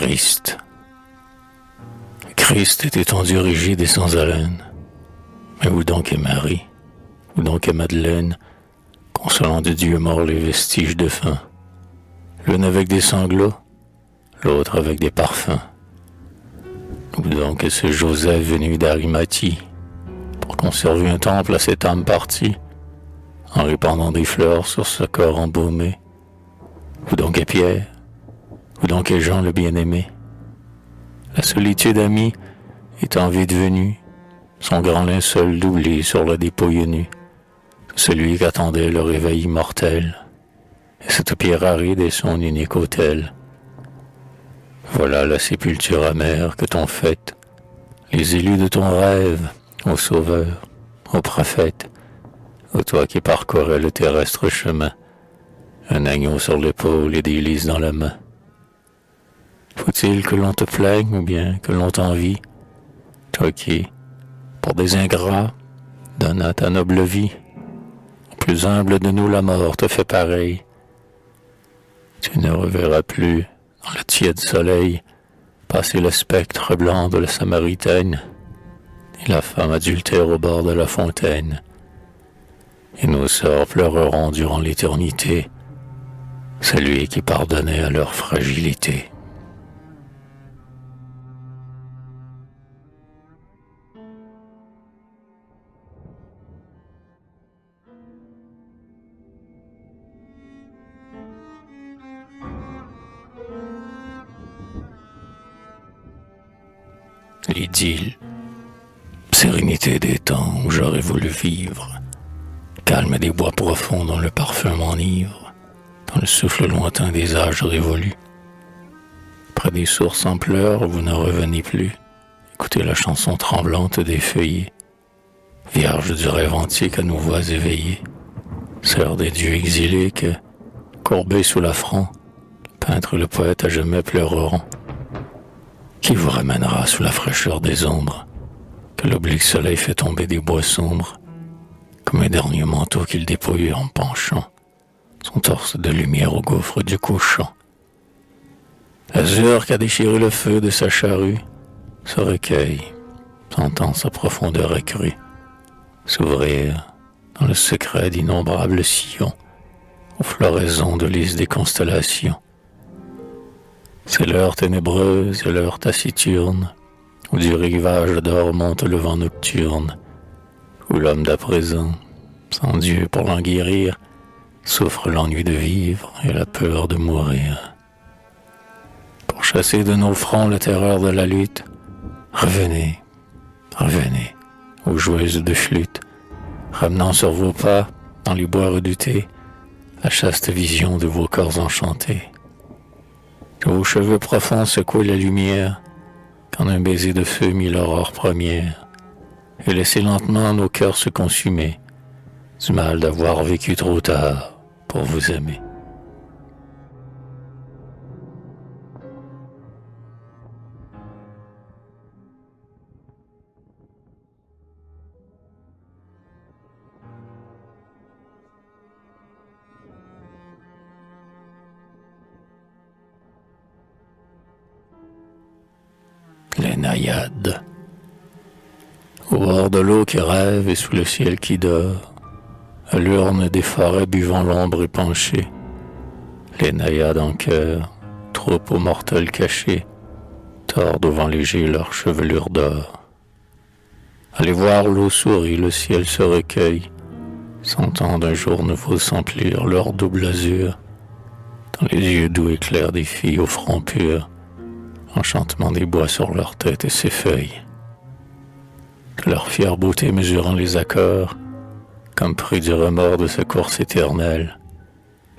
Christ. Christ est étendu rigide et sans haleine. Mais où donc est Marie? Où donc est Madeleine, consolant de Dieu mort les vestiges de faim? L'une avec des sanglots, l'autre avec des parfums. Où donc est ce Joseph venu d'Arimathie, pour conserver un temple à cette âme partie, en répandant des fleurs sur ce corps embaumé? Où donc est Pierre? Où donc est Jean le bien-aimé? La solitude amie étant vite venue, son grand linceul doublé sur le dépouille nu, celui qu'attendait le réveil immortel, et cette pierre aride est son unique autel. Voilà la sépulture amère que t'ont faite les élus de ton rêve, ô sauveur, ô prophète, ô toi qui parcourais le terrestre chemin, un agneau sur l'épaule et des lys dans la main. Faut-il que l'on te plaigne ou bien que l'on t'envie, toi qui, pour des ingrats, donnes à ta noble vie, au plus humble de nous la mort te fait pareil. Tu ne reverras plus, dans le tiède soleil, passer le spectre blanc de la Samaritaine, et la femme adultère au bord de la fontaine. Et nos sœurs pleureront durant l'éternité celui qui pardonnait à leur fragilité. L'idylle, sérénité des temps où j'aurais voulu vivre, calme des bois profonds dont le parfum m'enivre, dans le souffle lointain des âges révolus. Près des sources en pleurs, vous ne revenez plus, écoutez la chanson tremblante des feuillets, vierge du rêve antique à nos voix éveillées, sœur des dieux exilés que, courbés sous l'affront, le peintre et le poète à jamais pleureront. Qui vous ramènera sous la fraîcheur des ombres, que l'oblique soleil fait tomber des bois sombres, comme un dernier manteau qu'il dépouille en penchant, son torse de lumière au gouffre du couchant. L'azur qu'a déchiré le feu de sa charrue se recueille, sentant sa profondeur accrue, s'ouvrir dans le secret d'innombrables sillons, aux floraisons de lys des constellations. C'est l'heure ténébreuse et l'heure taciturne, où du rivage d'or monte le vent nocturne, où l'homme d'à présent, sans Dieu pour l'en guérir, souffre l'ennui de vivre et la peur de mourir. Pour chasser de nos fronts la terreur de la lutte, revenez, revenez, aux joueuses de flûte, ramenant sur vos pas, dans les bois redoutés, la chaste vision de vos corps enchantés. Que vos cheveux profonds secouent la lumière, quand un baiser de feu mit l'aurore première, et laissez lentement nos cœurs se consumer, du mal d'avoir vécu trop tard pour vous aimer. Les naïades. Au bord de l'eau qui rêve et sous le ciel qui dort, à l'urne des forêts buvant l'ombre épanchée, les naïades en cœur, troupeaux mortels cachés, tordent au vent léger leur chevelure d'or. Allez voir l'eau sourit, le ciel se recueille, sentant d'un jour nouveau s'emplir leur double azur, dans les yeux doux éclairs des filles au front pur, enchantement des bois sur leur tête et ses feuilles. Que leur fière beauté mesurant les accords, comme pris du remords de sa course éternelle,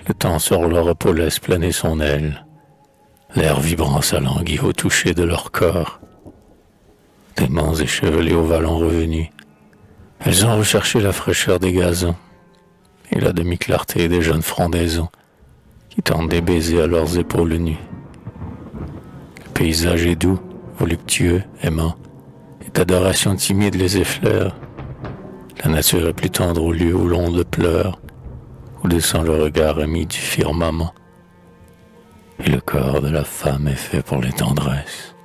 le temps sur leur repos laisse planer son aile, l'air vibrant s'alanguit au toucher de leur corps. Démons échevelés au vallon revenus, elles ont recherché la fraîcheur des gazons et la demi-clarté des jeunes frondaisons qui tendent des baisers à leurs épaules nues. Le paysage est doux, voluptueux, aimant, et d'adoration timide les effleure. La nature est plus tendre au lieu où l'onde pleure, où descend le regard ami du firmament. et le corps de la femme est fait pour les tendresses.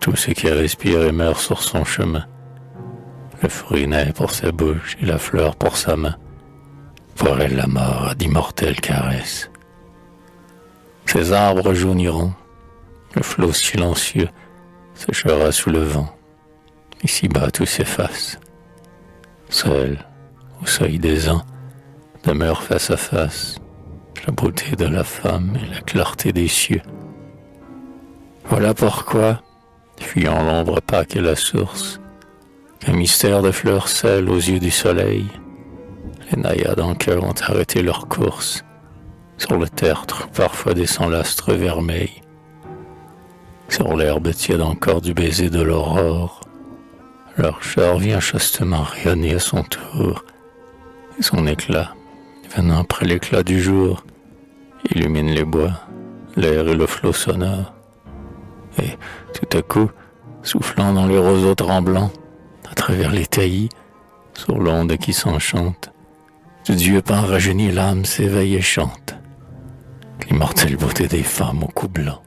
Tout ce qui respire et meurt sur son chemin. Le fruit naît pour sa bouche et la fleur pour sa main. Pour elle, la mort a d'immortelles caresses. Ces arbres jauniront, le flot silencieux séchera sous le vent. Ici-bas, tout s'efface. Seul, au seuil des ans, demeure face à face la beauté de la femme et la clarté des cieux. Voilà pourquoi, fuyant l'ombre opaque et la source, qu'un mystère de fleurs scelle aux yeux du soleil, les naïades en cœur ont arrêté leur course, sur le tertre parfois descend l'astre vermeil, sur l'herbe tiède encore du baiser de l'aurore, leur char vient chastement rayonner à son tour, et son éclat, venant après l'éclat du jour, illumine les bois, l'air et le flot sonore. Et tout à coup, soufflant dans les roseaux tremblants, à travers les taillis, sur l'onde qui s'enchante, du Dieu pain rajeuni l'âme s'éveille et chante l'immortelle beauté des femmes au cou blanc.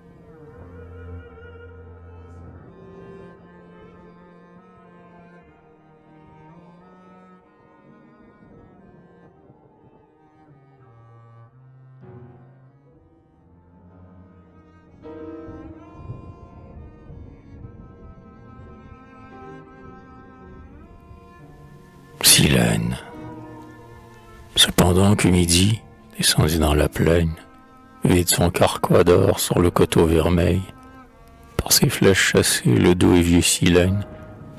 Silène. Cependant que midi descendit dans la plaine, vide son carquois d'or sur le coteau vermeil, par ses flèches chassées, le doux et vieux Silène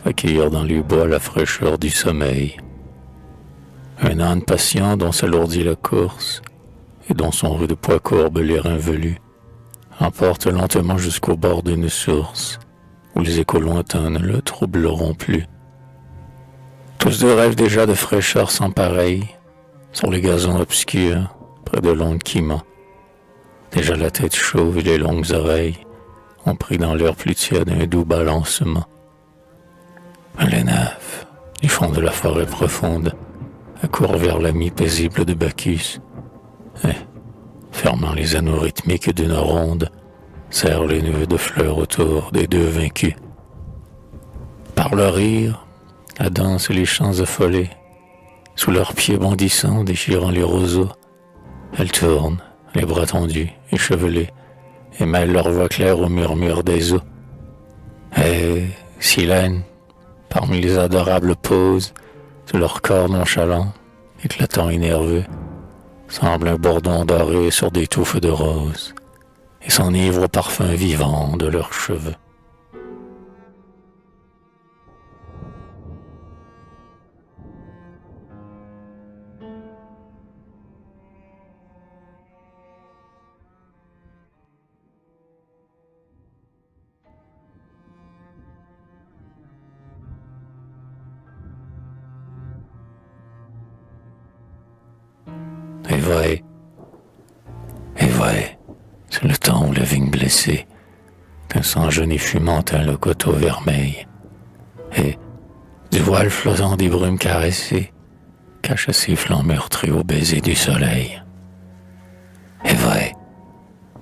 va cueillir dans les bois la fraîcheur du sommeil. Un âne patient dont s'alourdit la course, et dont son rude poids courbe les reins velus, emporte lentement jusqu'au bord d'une source, où les échos lointains ne le troubleront plus. Tous deux rêvent déjà de fraîcheur sans pareil, sur les gazons obscurs, près de l'onde qui ment. Déjà la tête chauve et les longues oreilles ont pris dans l'air plus tiède un doux balancement. Les nymphes, du fond de la forêt profonde, accourent vers l'ami paisible de Bacchus, et, fermant les anneaux rythmiques d'une ronde, serrent les nœuds de fleurs autour des deux vaincus. Par leur rire, la danse et les chants affolés, sous leurs pieds bondissants déchirant les roseaux, elles tournent, les bras tendus, échevelés, et mêlent leur voix claire au murmure des eaux. Et Silène, parmi les adorables poses, de leur corps nonchalant, éclatant et nerveux, semble un bourdon doré sur des touffes de roses, et s'enivre au parfum vivant de leurs cheveux. Et vrai, c'est le temps où la vigne blessée, d'un sang jaune et fumant teint le coteau vermeil, et, du voile flottant des brumes caressées, cache ses flancs meurtris au baiser du soleil. Et vrai,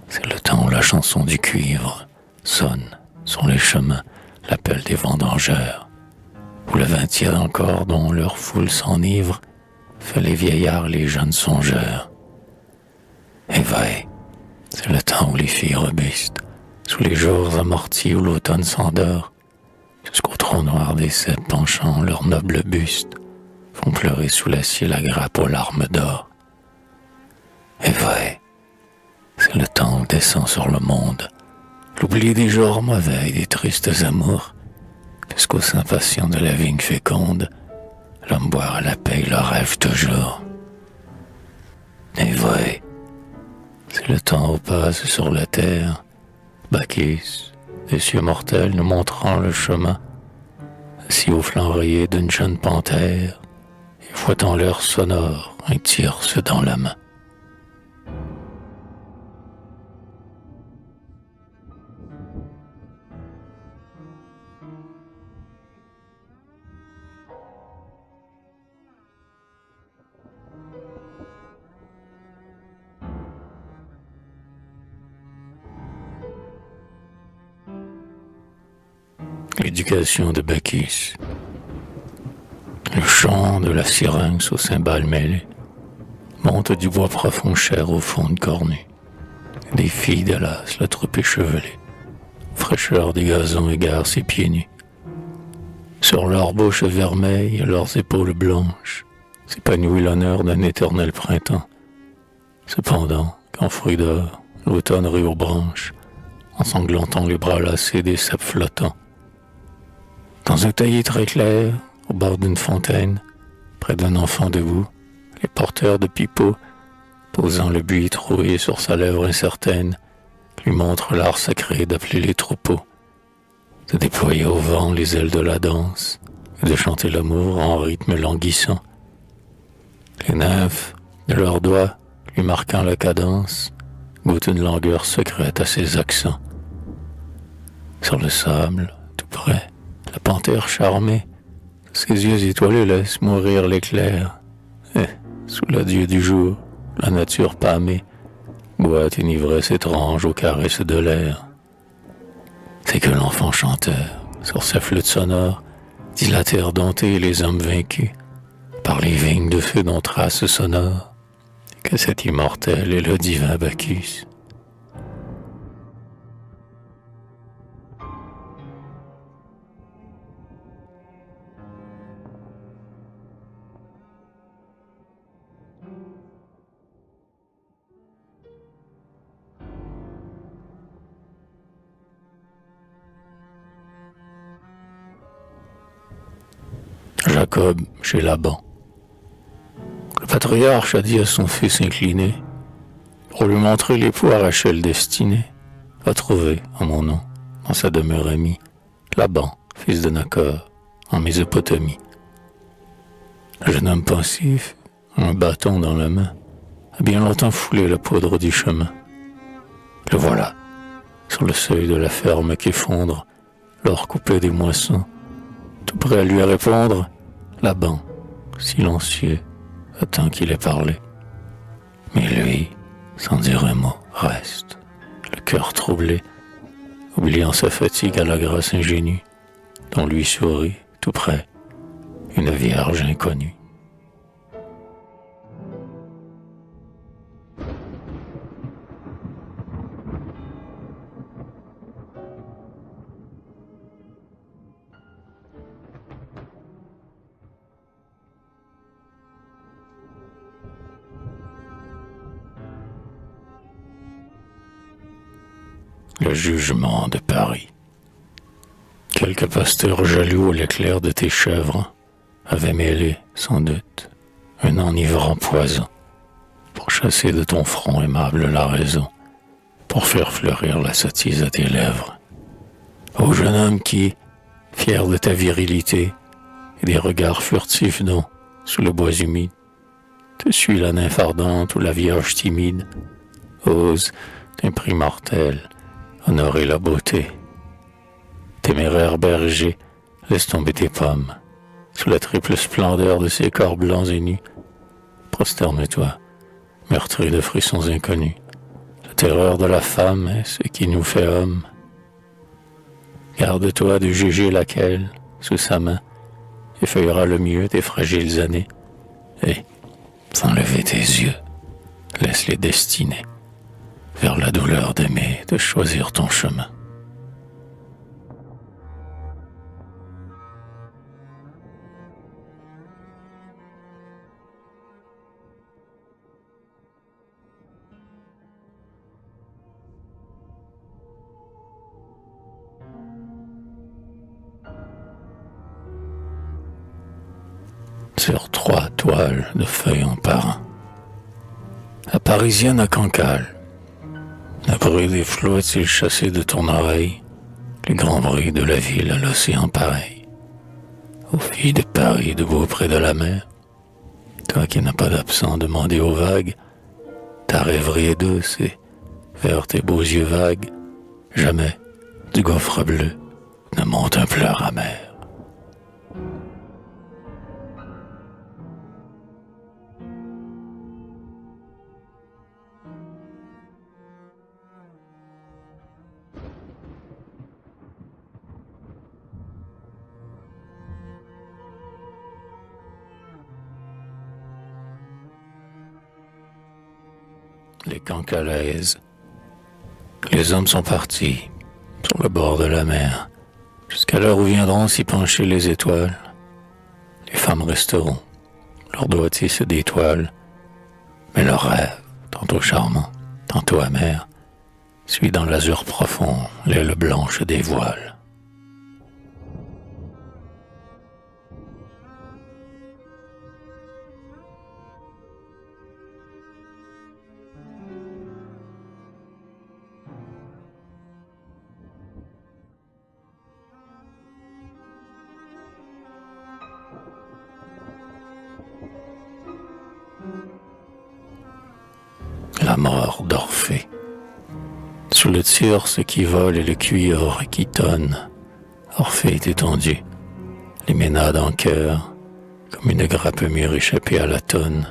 c'est le temps où la chanson du cuivre sonne sur les chemins l'appel des vendangeurs, où le vin tiède encore dont leur foule s'enivre fait les vieillards, les jeunes songeurs. Et vrai, c'est le temps où les filles robustes, sous les jours amortis où l'automne s'endort, jusqu'au tronc noir des cèpes penchant leurs nobles bustes, font pleurer sous l'acier la grappe aux larmes d'or. Et vrai, c'est le temps où descend sur le monde l'oubli des jours mauvais et des tristes amours, jusqu'au sein patient de la vigne féconde, l'homme boire à la paix le rêve toujours. Et vrai, c'est le temps où passe sur la terre Bacchus, des cieux mortels nous montrant le chemin, assis au flanc rayé d'une jeune panthère, et fouettant l'air sonore un tierce dans la main. l'éducation de Bacchus, le chant de la syrinx aux cymbales mêlées, monte du bois profond cher au fond de cornu, des filles d'Alas la troupe échevelée, fraîcheur des gazons égare ses pieds nus. Sur leurs bouches vermeilles et leurs épaules blanches s'épanouit l'honneur d'un éternel printemps. Cependant, qu'en fruit d'or, l'automne rit aux branches, ensanglantant les bras lassés des cèpes flottants. Dans un taillis très clair, au bord d'une fontaine, près d'un enfant debout, les porteurs de pipeaux, posant le buis troué sur sa lèvre incertaine, lui montrent l'art sacré d'appeler les troupeaux, de déployer au vent les ailes de la danse et de chanter l'amour en rythme languissant. Les nymphes, de leurs doigts, lui marquant la cadence, goûtent une langueur secrète à ses accents. Sur le sable, tout près, la panthère charmée, ses yeux étoilés laissent mourir l'éclair. Et, sous l'adieu du jour, la nature pâmée boit une ivresse étrange aux caresses de l'air. C'est que l'enfant chanteur, sur sa flûte sonore, dilatèrent domptés les hommes vaincus par les vignes de feu dont trace sonore, que cet immortel est le divin Bacchus. Jacob chez Laban. Le patriarche a dit à son fils incliné, pour lui montrer l'époux à Rachel destiné, va trouver, en mon nom, dans sa demeure amie, Laban, fils de Nacor, en Mésopotamie. Le jeune homme pensif, un bâton dans la main, a bien longtemps foulé la poudre du chemin. Le voilà, sur le seuil de la ferme qu'effondre l'or coupé des moissons, tout prêt à lui répondre, Laban, silencieux, attend qu'il ait parlé. Mais lui, sans dire un mot, reste, le cœur troublé, oubliant sa fatigue à la grâce ingénue, dont lui sourit, tout près, une vierge inconnue. Le jugement de Paris. Quelques pasteurs jaloux à l'éclair de tes chèvres avaient mêlé, sans doute, un enivrant poison pour chasser de ton front aimable la raison, pour faire fleurir la sottise à tes lèvres. Ô jeune homme qui, fier de ta virilité et des regards furtifs dont, sous le bois humide, te suit la nymphe ardente ou la vierge timide, ose, d'un prix mortel, honorer la beauté. Téméraire berger, laisse tomber tes pommes, sous la triple splendeur de ces corps blancs et nus. Prosterne-toi, meurtri de frissons inconnus. La terreur de la femme est ce qui nous fait hommes. Garde-toi de juger laquelle, sous sa main, effeuillera le mieux tes fragiles années. Et, sans lever tes yeux, laisse-les destiner vers la douleur d'aimer, de choisir ton chemin. Sur 3 toiles de feuilles en parent, la Parisienne à Cancale. Le bruit des flots est-il chassé de ton oreille? Le grand bruit de la ville à l'océan pareil. Aux filles de Paris debout près de la mer, toi qui n'as pas d'absent demandé aux vagues, ta rêverie est douce et, vers tes beaux yeux vagues, jamais du gouffre bleu ne monte un pleur amer. les Cancalaises. Les hommes sont partis, sur le bord de la mer, jusqu'à l'heure où viendront s'y pencher les étoiles. Les femmes resteront, leur doigté se détoile, mais leur rêve, tantôt charmant, tantôt amer, suit dans l'azur profond l'aile blanche des voiles. La mort d'Orphée. Sous le tierce qui vole et le cuivre qui tonne, Orphée est étendu, les ménades en cœur, comme une grappe mûre échappée à la tonne,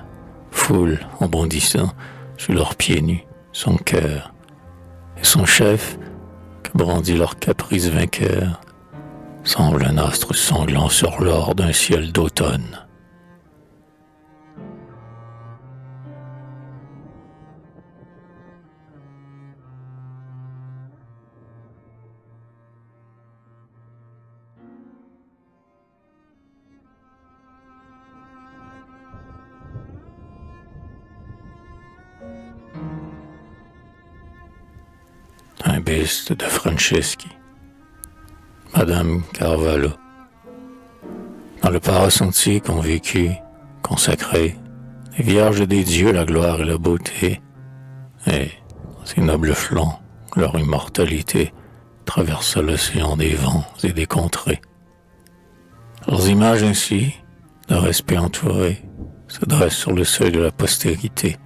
foule en bondissant sous leurs pieds nus son cœur. Et son chef, que brandit leur caprice vainqueur, semble un astre sanglant sur l'or d'un ciel d'automne. Un buste de Franceschi, Madame Carvalho. Dans le paras entier qu'ont vécu, consacré, les vierges des dieux, la gloire et la beauté, et ces nobles flancs, leur immortalité, traversent l'océan des vents et des contrées. Leurs images ainsi, de respect entourées, se dressent sur le seuil de la postérité,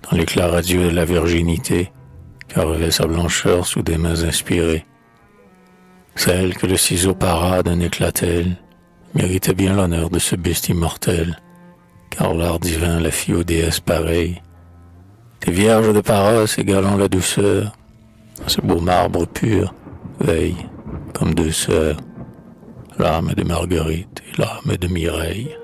dans l'éclat radieux de la virginité, car revêt sa blancheur sous des mains inspirées. Celle que le ciseau parade un éclatel méritait bien l'honneur de ce buste immortel, car l'art divin la fit aux déesses pareilles. Des vierges de Paros égalant la douceur, ce beau marbre pur veille comme deux sœurs, l'âme de Marguerite et l'âme de Mireille.